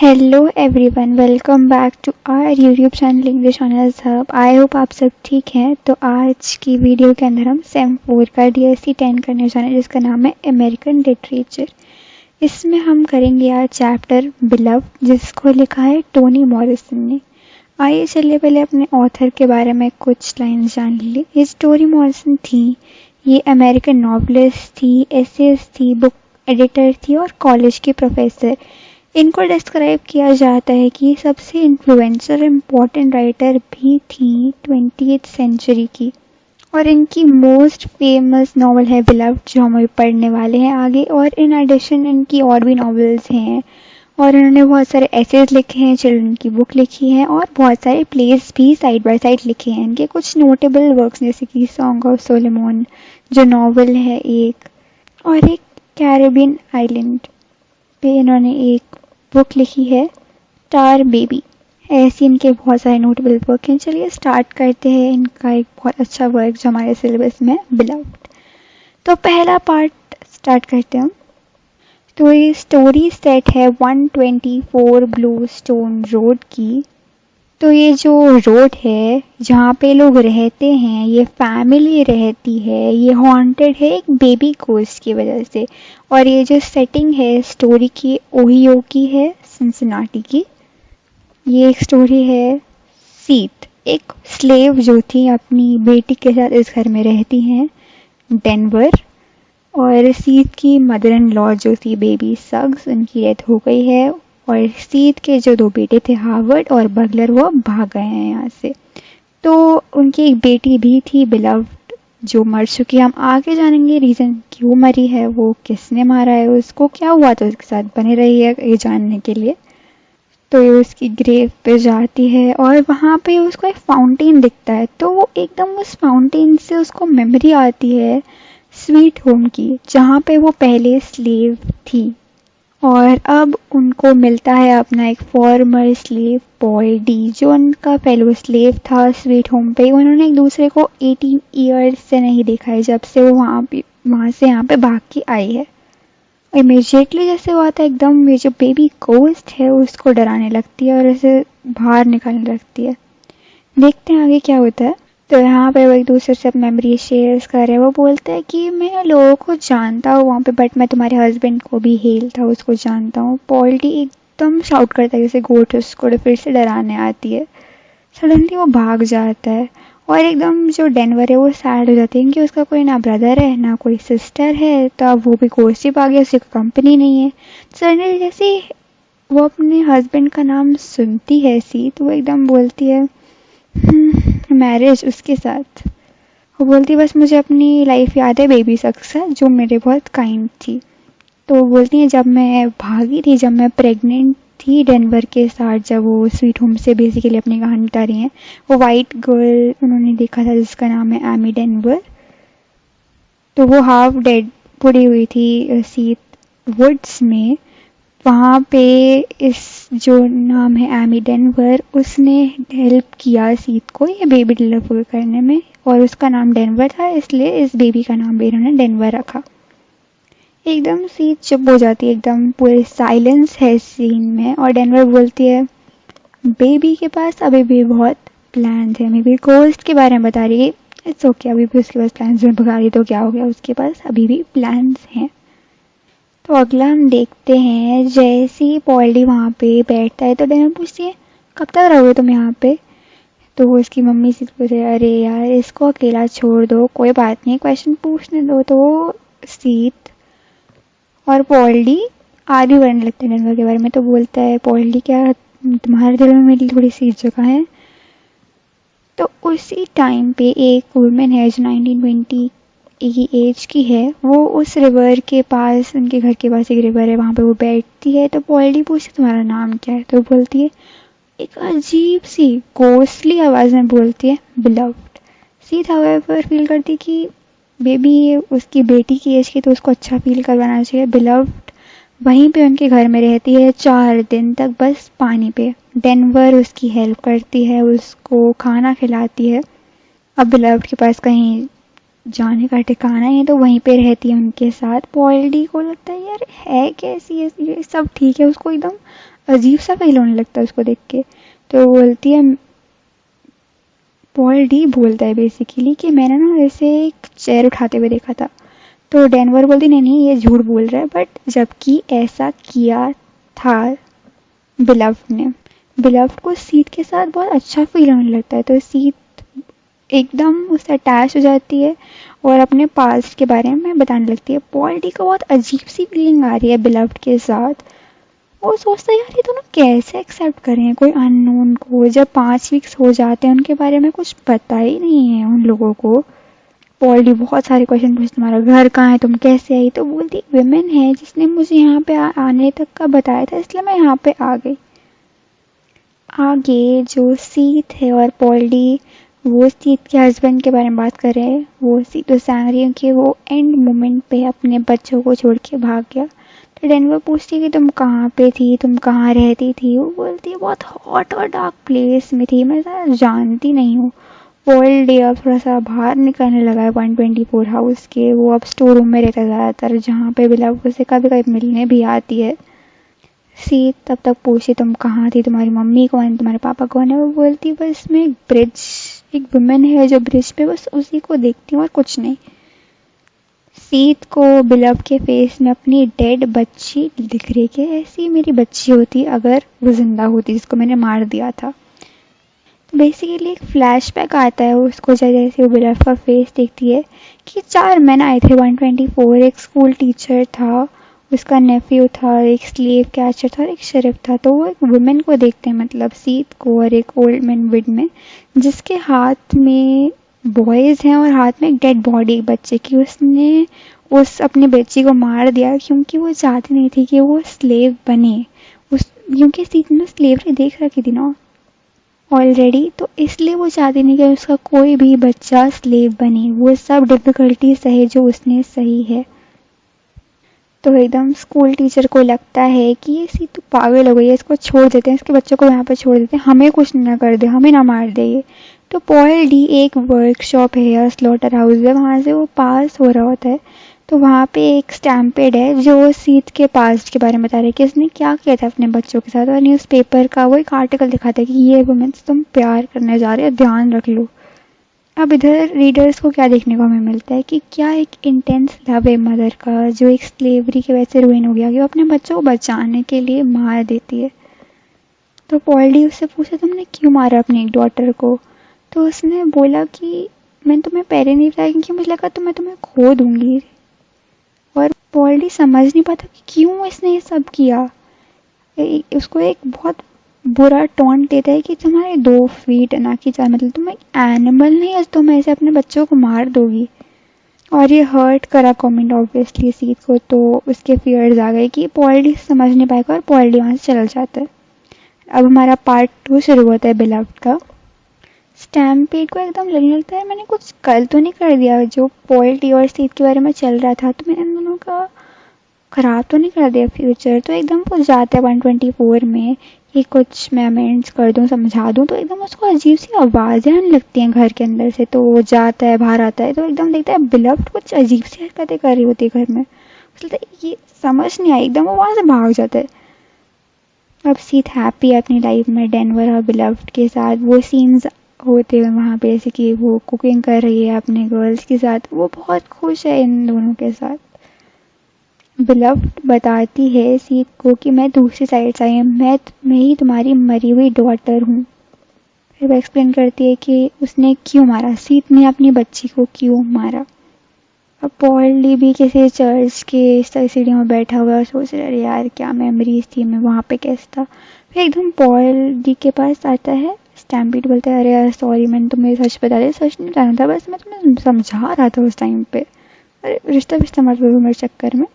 Hello everyone, welcome back to our YouTube channel English honours hub. I hope आप सब ठीक हैं। तो आज की वीडियो के अंदर हम सेम 4 का DSC 10 करने जा रहे हैं, जिसका नाम है अमेरिकन लिटरेचर। इसमें हम करेंगे आज चैप्टर बिलव, जिसको लिखा है टोनी मॉरिसन ने। आइए चलिए पहले अपने ऑथर के बारे में कुछ लाइन जान ली। ये टोनी मॉरिसन थी, ये अमेरिकन नॉवलिस्ट थी, एसेज थी, बुक एडिटर थी और कॉलेज की प्रोफेसर। इनको डिस्क्राइब किया जाता है कि सबसे इन्फ्लुएंसर इम्पोर्टेंट राइटर भी थी 20th सेंचुरी की। और इनकी मोस्ट फेमस नॉवल है बिलव्ड, जो हम अभी पढ़ने वाले हैं आगे। और इन एडिशन इनकी और भी नॉवेल्स हैं, और इन्होंने बहुत सारे एसेज लिखे हैं, चिल्ड्रन की बुक लिखी है और बहुत सारे प्लेस भी साइड बाय साइड लिखे हैं। इनके कुछ नोटेबल वर्क्स जैसे कि सॉन्ग ऑफ सोलोमन जो नॉवल है एक, और एक कैरेबियन आइलैंड पे इन्होंने एक बुक लिखी है, टार बेबी। ऐसे इनके बहुत सारे नोटेबल वर्क हैं। चलिए स्टार्ट करते हैं इनका एक बहुत अच्छा वर्क जो हमारे सिलेबस में बिलव्ड। तो पहला पार्ट स्टार्ट करते हैं हम। तो ये स्टोरी सेट है 124 ब्लू स्टोन रोड की। तो ये जो रोड है जहाँ पे लोग रहते हैं, ये फैमिली रहती है, ये हॉन्टेड है एक बेबी गोस्ट की वजह से। और ये जो सेटिंग है स्टोरी की ओहियो की है, सिंसिनाटी की। ये एक स्टोरी है सीत, एक स्लेव जो थी अपनी बेटी के साथ इस घर में रहती हैं, डेनवर। और सीत की मदर इन लॉ जो थी बेबी सग्स, उनकी डेथ हो गई है। और सीत के जो 2 बेटे थे हार्वर्ड और बगलर, वो भाग गए हैं यहाँ से। तो उनकी एक बेटी भी थी बिलव्ड जो मर चुकी है। हम आगे जानेंगे रीज़न क्यों मरी है, वो किसने मारा है उसको, क्या हुआ था उसके साथ, बने रही है ये जानने के लिए। तो ये उसकी ग्रेव पे जाती है और वहाँ पे उसको एक फाउंटेन दिखता है। तो वो एकदम उस फाउंटेन से उसको मेमोरी आती है स्वीट होम की, जहाँ पे वो पहले स्लेव थी। और अब उनको मिलता है अपना एक फॉर्मर स्लेव बॉय डी, जो उनका फेलो स्लेव था स्वीट होम पे। उन्होंने एक दूसरे को 18 ईयर्स से नहीं देखा है, जब से वो वहाँ से यहाँ पे भाग के आई है। इमीडिएटली जैसे वो आता है, एकदम ये जो बेबी गोस्ट है उसको डराने लगती है और उसे बाहर निकालने लगती है। देखते हैं आगे क्या होता है। तो यहाँ पे वो एक दूसरे से मेमोरी शेयर कर रहे हैं। वो बोलता है कि मैं लोगों को जानता हूँ वहाँ पे, बट मैं तुम्हारे हस्बैंड को भी, हेल था, उसको जानता हूँ। पॉल्टी एकदम शाउट करता है जैसे गोट उसको फिर से डराने आती है। सडनली वो भाग जाता है और एकदम जो डेनवर है वो सैड हो जाती है कि उसका कोई ना ब्रदर है ना कोई सिस्टर है। तो अब वो भी गोस्ट ही भाग गया, उसकी कंपनी नहीं है। सडनली जैसे वो अपने हस्बैंड का नाम सुनती है सी, तो वो एकदम बोलती है मैरिज उसके साथ। वो बोलती बस मुझे अपनी लाइफ याद है बेबी सक्स है जो मेरे बहुत काइंड थी। तो वो बोलती है जब मैं भागी थी, जब मैं प्रेग्नेंट थी डेनवर के साथ, जब वो स्वीट होम से बेसिकली अपनी कहानी बता रही हैं, वो वाइट गर्ल उन्होंने देखा था जिसका नाम है एमी डेनवर। तो वो हाफ डेड पड़ी हुई थी सीट वुड्स में। वहाँ पे इस जो नाम है एमी डेनवर, उसने हेल्प किया सीत को ये बेबी डिलीवर करने में, और उसका नाम डेनवर था, इसलिए इस बेबी का नाम भी इन्होंने डेनवर रखा। एकदम सीत चुप हो जाती है, एकदम पूरे साइलेंस है सीन में। और डेनवर बोलती है बेबी के पास अभी भी बहुत प्लान है, मे बी गोस्ट के बारे में बता रही है। इट्स ओके, अभी भी उसके पास प्लान्स में भगा रही तो क्या हो गया, उसके पास अभी भी प्लान्स हैं। तो अगला हम देखते हैं, जैसे ही पॉल्डी वहाँ पे बैठता है तो डेनवर पूछती है कब तक रहोगे तुम यहाँ पे। तो वो उसकी मम्मी से पूछे अरे यार इसको अकेला छोड़ दो, कोई बात नहीं, क्वेश्चन पूछने दो। तो वो सीत और पॉल्डी आर्ग्यू करने लगते हैं डेनवर के बारे में। तो बोलता है पॉल्डी क्या तुम्हारे दिल में मेरी थोड़ी सी जगह है। तो उसी टाइम पे एक वुमेन है जो 1920 की एज की है, वो उस रिवर के पास, उनके घर के पास एक रिवर है, वहाँ पे वो बैठती है। तो पॉल्डी पूछती तुम्हारा नाम क्या है। तो बोलती है, एक अजीब सी गोस्टली आवाज में बोलती है बिलव्ड। सीत हाउएवर फील करती कि बेबी उसकी बेटी की एज की, तो उसको अच्छा फील करवाना चाहिए। बिलव्ड वहीं पे उनके घर में रहती है 4 दिन तक, बस पानी पे। डेनवर उसकी हेल्प करती है, उसको खाना खिलाती है। अब बिलव्ड के पास कहीं जाने का ठिकाना है तो वहीं पे रहती है उनके साथ। पॉल्डी को लगता है यार है कैसी, ये सब ठीक है, उसको एकदम अजीब सा फील होने लगता है उसको देख के। तो बोलती है, पॉल डी बोलता है बेसिकली कि मैंने ना ऐसे एक चेयर उठाते हुए देखा था। तो डेनवर बोलती नहीं नहीं ये झूठ बोल रहा है, बट जबकि ऐसा किया था बिलव्ड ने। बिलव्ड को सीत के साथ बहुत अच्छा फील होने लगता है, तो सीत एकदम उससे अटैच हो जाती है और अपने पास्ट के बारे में बताने लगती है। पॉल डी को बहुत अजीब सी फीलिंग आ रही है बिलव्ड के साथ। वो सोचता है यार ये दोनों कैसे एक्सेप्ट करें कोई अननोन को, जब 5 वीक्स हो जाते हैं उनके बारे में कुछ पता ही नहीं है उन लोगों को। पॉल डी बहुत सारे क्वेश्चन पूछती, तुम्हारा घर कहाँ है, तुम कैसे आई? तो बोलती विमेन है जिसने मुझे यहाँ पे आने तक का बताया था, इसलिए मैं यहाँ पे आ गई। आगे जो सीत है और पॉल डी वो सीत के हस्बैंड के बारे में बात कर रहे हैं। वो सीत तो सांग रही है कि वो एंड मोमेंट पे अपने बच्चों को छोड़ के भाग गया। तो डेनवर पूछती है कि तुम कहाँ पे थी, तुम कहाँ रहती थी? वो बोलती है बहुत हॉट और डार्क प्लेस में थी, मैं ज़्यादा जानती नहीं हूँ। पॉल डी अब थोड़ा सा बाहर निकलने लगा है 124 हाउस के। वो अब स्टोर रूम में रहता है ज़्यादातर, जहाँ पे बिलव्ड उसे कभी कभी मिलने भी आती है। सीत तब तक पूछी तुम कहाँ थी, तुम्हारी मम्मी कौन है, तुम्हारे पापा कौन है? वो बोलती बस मैं एक ब्रिज, एक वुमेन है जो ब्रिज पे, बस उसी को देखती हूँ और कुछ नहीं। सीत को बिलव्ड के फेस में अपनी डेड बच्ची दिख रही कि ऐसी मेरी बच्ची होती अगर वो जिंदा होती जिसको मैंने मार दिया था। तो बेसिकली एक फ्लैशबैक आता है उसको जैसे वो बिलव्ड का फेस देखती है कि 4 मैन आए थे 124, एक स्कूल टीचर था, उसका नेफ्यू था, एक स्लेव कैचर था और एक शेरिफ था। तो वो एक वुमेन को देखते हैं, मतलब सीत को, और एक ओल्ड मैन विड में जिसके हाथ में बॉयज हैं और हाथ में एक डेड बॉडी बच्चे की। उसने उस अपनी बच्ची को मार दिया क्योंकि वो चाहती नहीं थी कि वो स्लेव बने, उस क्योंकि सीत ने स्लेवरी देख रखी थी ना ऑलरेडी, तो इसलिए वो चाहती नहीं कि उसका कोई भी बच्चा स्लेव बने। वो सब डिफिकल्टी सहे जो उसने सही है। तो एकदम स्कूल टीचर को लगता है कि ये सीत तो पागल हो गई है, इसको छोड़ देते हैं, इसके बच्चों को यहाँ पर छोड़ देते हैं, हमें कुछ ना कर दे, हमें ना मार दे ये। तो पॉल डी एक वर्कशॉप है या स्लॉटर हाउस है, वहाँ से वो पास हो रहा होता है। तो वहाँ पे एक स्टैम्पेड है जो सीत के पास्ट के बारे में बता रहा है कि इसने क्या किया था अपने बच्चों के साथ, और न्यूज़पेपर का वो एक आर्टिकल दिखाता है कि ये वुमेन्स तुम प्यार करने जा रहे हो, ध्यान रख लो। अब इधर रीडर्स को क्या देखने को हमें मिलता है कि क्या एक इंटेंस लव है मदर का जो एक स्लेवरी के वजह से रुइन हो गया कि वो अपने बच्चों को बचाने के लिए मार देती है। तो पॉल डी उससे पूछा तुमने क्यों मारा अपनी एक डॉटर को? तो उसने बोला कि मैंने तुम्हें पहले नहीं बताया क्योंकि मुझे लगा तो मैं तुम्हें खो दूंगी। और पॉल डी समझ नहीं पाता कि क्यों इसने ये सब किया। उसको एक बहुत बुरा टॉन्ट देता है कि तुम्हारे 2 फीट ना कि 4, मतलब तुम एक एनिमल नहीं है, तुम ऐसे अपने बच्चों को मार दोगी। और ये हर्ट करा कमेंट ऑब्वियसली सीत को, तो उसके फियर्स आ गए कि पॉल डी समझ नहीं पाएगा और पॉल डी वहाँ से चल जाता है। अब हमारा पार्ट 2 शुरू होता है बिलव्ड का। स्टैम्पेड को एकदम लगने लगता है मैंने कुछ गलत तो नहीं कर दिया, जो पॉल डी और सीत के बारे में चल रहा था तो मैंने इन दोनों का खराब तो नहीं कर दिया फ्यूचर। तो एकदम वो जाता है 124 में कि कुछ मैं अमेंड्स कर दूँ, समझा दूँ। तो एकदम उसको अजीब सी आवाज़ें आने लगती हैं घर के अंदर से, तो वो जाता है बाहर आता है तो एकदम देखता है बिलव्ड कुछ अजीब सी हरकतें कर रही होती है घर में। उसको ये समझ नहीं आई, एकदम वो वहाँ से भाग जाता है। अब सीत हैप्पी है अपनी लाइफ में डेनवर और बिलव्ड के साथ। वो सीन्स होते हुए वहाँ पे जैसे कि वो कुकिंग कर रही है अपने गर्ल्स के साथ, वो बहुत खुश है इन दोनों के साथ। बिलव्ड बताती है सीत को कि मैं दूसरी साइड से आई हूँ, मैं ही तुम्हारी मरी हुई डॉटर हूँ। फिर वो एक्सप्लेन करती है कि उसने क्यों मारा, सीत ने अपनी बच्ची को क्यों मारा। अब पॉल डी भी किसी चर्च के सीढ़ियों में बैठा हुआ और सोच रहा है यार क्या मेमोरीज थी, मैं वहाँ पे कैसा था। फिर एकदम पॉल डी के पास आता है स्टैम्पेड, बोलता है अरे यार सॉरी मैंने तुम्हें सच बता दिया, सच नहीं बताना था, बस मैं तुम्हें समझा रहा था उस टाइम पे, अरे रिश्ता मत करो मेरे चक्कर में,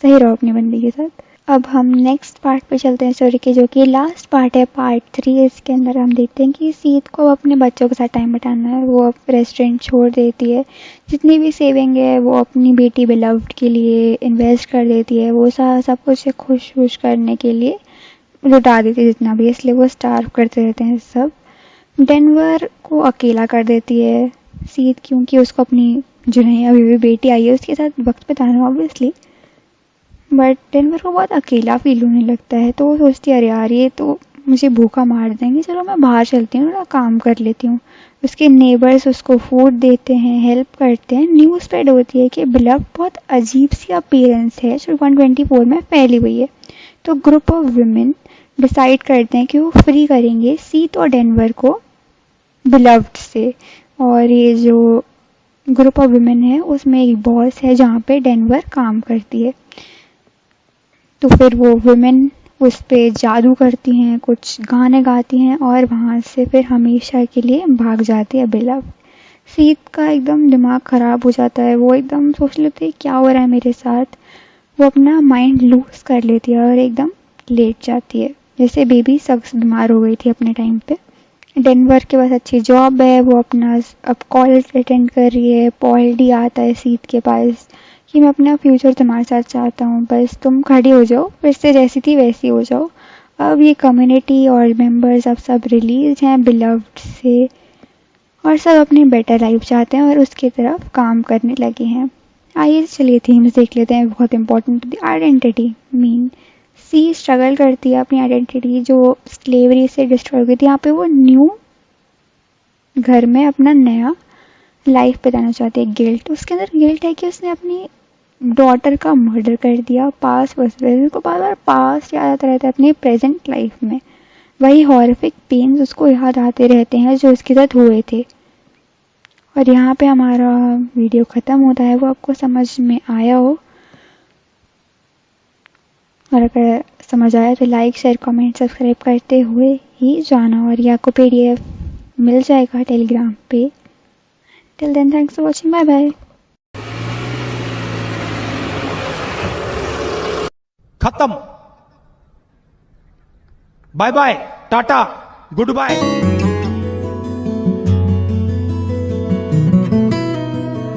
सही रहो अपनी बंदी के साथ। अब हम नेक्स्ट पार्ट पे चलते हैं स्टोरी के, जो कि लास्ट पार्ट है पार्ट 3। इसके अंदर हम देखते हैं कि सीत को अपने बच्चों के साथ टाइम बिताना है। वो अब रेस्टोरेंट छोड़ देती है, जितनी भी सेविंग है वो अपनी बेटी बिलव्ड के लिए इन्वेस्ट कर देती है। वो सब कुछ खुश करने के लिए लुटा देती है जितना भी, इसलिए वो स्टार्व करते रहते हैं सब। डेनवर को अकेला कर देती है सीत, क्योंकि उसको अपनी जो नहीं अभी भी बेटी आई है उसके साथ वक्त बिताना ऑब्वियसली। बट डेनवर को बहुत अकेला फील होने लगता है, तो वो सोचती है अरे यार ये तो मुझे भूखा मार देंगे, चलो मैं बाहर चलती हूँ, थोड़ा काम कर लेती हूँ। उसके नेबर्स उसको फूड देते हैं, हेल्प करते हैं। न्यूज़ स्प्रेड होती है कि बिलव बहुत अजीब सी अपीयरेंस है जो 124 में फैली हुई है। तो ग्रुप ऑफ वुमेन डिसाइड करते हैं कि वो फ्री करेंगे सीथ और डेनवर को बिलव्ड से। और ये जो ग्रुप ऑफ वुमेन है उसमें एक बॉस है जहाँ पे डेनवर काम करती है। तो फिर वो वुमेन उस पे जादू करती हैं, कुछ गाने गाती हैं और वहाँ से फिर हमेशा के लिए भाग जाती है बिलव। सीत का एकदम दिमाग ख़राब हो जाता है, वो एकदम सोच लेती है क्या हो रहा है मेरे साथ। वो अपना माइंड लूज कर लेती है और एकदम लेट जाती है, जैसे बेबी सक्स बीमार हो गई थी अपने टाइम पे। डेनवर के पास अच्छी जॉब है, वो अपना अब कॉलेज अटेंड कर रही है। पॉल डी आता है सीत के पास कि मैं अपना फ्यूचर तुम्हारे साथ चाहता हूँ, बस तुम खड़ी हो जाओ, फिर से जैसी थी वैसी हो जाओ। अब ये कम्युनिटी और मेंबर्स अब सब रिलीज हैं बिलव्ड से और सब अपनी बेटर लाइफ चाहते हैं और उसकी तरफ काम करने लगे हैं। आइए चलिए थीम्स देख लेते हैं, बहुत इंपॉर्टेंट आइडेंटिटी। मीन सी स्ट्रगल करती है अपनी आइडेंटिटी जो स्लेवरी से डिस्ट्रॉय हुई थी। यहाँ पे वो न्यू घर में अपना नया लाइफ बिताना चाहती है। गिल्ट, उसके अंदर गिल्ट है कि उसने अपनी डॉटर का मर्डर कर दिया। पास को बार बार पास याद आता रहता है अपनी प्रेजेंट लाइफ में। वही हॉरिफिक पेन्स उसको याद आते रहते हैं जो उसके साथ हुए थे। और यहाँ पे हमारा वीडियो ख़त्म होता है। वो आपको समझ में आया हो, और अगर समझ आया तो लाइक शेयर कमेंट सब्सक्राइब करते हुए ही जाना। और ये आपको PDF मिल जाएगा टेलीग्राम पे। Till then thanks for watching, bye bye. खत्म, bye bye, tata, good bye.